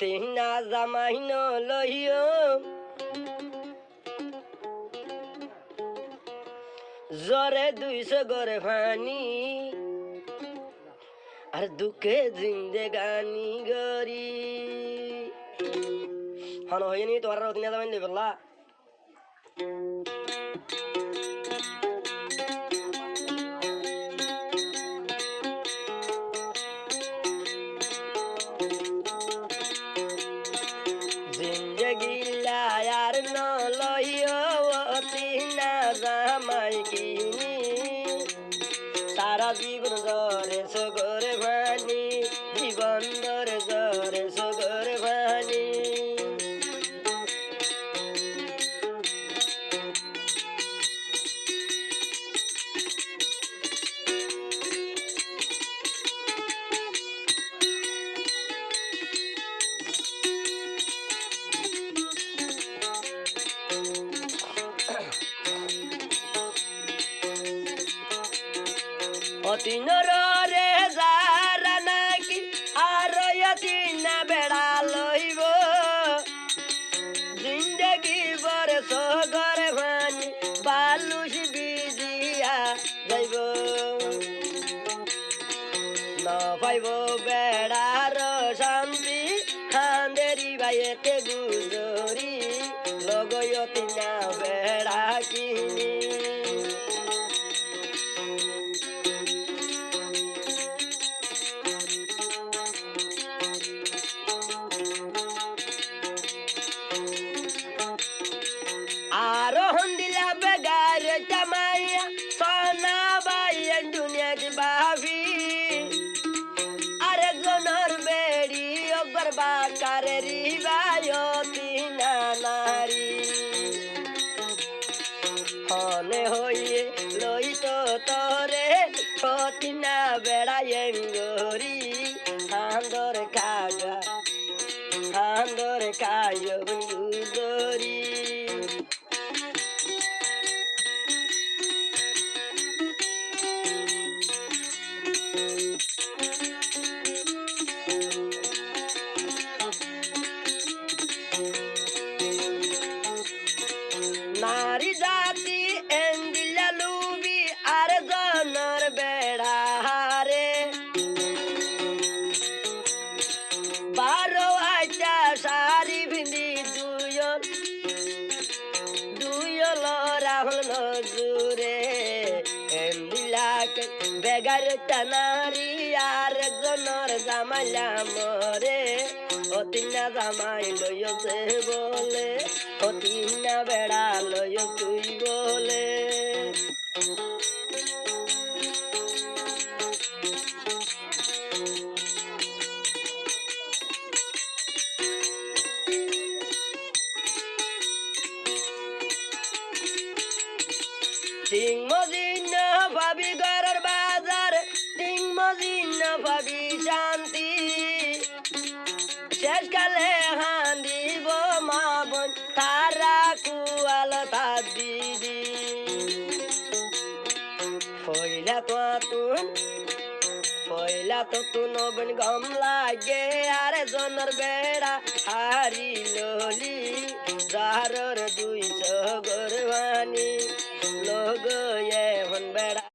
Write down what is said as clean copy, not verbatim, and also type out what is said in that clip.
অতি না জামাইন লইও জ্বরে 200 গরে ফানি আর দুঃখে জিন্দেগানি গরি হন হয়নি তোমার অতি না জামাইন লই বললা जिंदगी लायार न लइयो अति ना जामाई किनी सारा जीवन जरे सगरे भानी जीवन दरे जरे सगरे भानी অতি নরে যারা নাকি আর অতি না বেড়া লইব জিন্দগি বরে সগরে ভানি বালুস বিজিয়া যাইব না পাইব বেড়ার শান্তি খান্দেরি বাইতে গুজরি লগয়তি না বেড়া কিনি आरो हंदिला बेगार जमाया सोना बाई दुनिया की बाबी अरे जोनर बेड़ी ओगर बाकार रिवायो तीना नारी हने होइए लोई तो तोरे छोटिना बेड़ा येंगोरी हांदोर कायो गुजोरी नारी जाति एंदिला लुबी आरे जनर बेड़ा हारे बारो आचा सारी भिंदी दुयो राहुल नजुरे एंदिला के बेगार तनारी आरे जनर जामाइला मरे অতি না জামাই লইও যে বলে অতি না বেড়া লইও তুই বলে টিং মদিন ভাবি ঘরের বাজার টিং মদিন ভাবি শান্তি শেষকালে হান্দিব মা বোন তারা কুয়াল তার দিদি ফইলা তো তুন বোন গম লাগে আরে জনর বেড়া হারি ললি যারর 200 গরবানি লোগ এখন বেড়া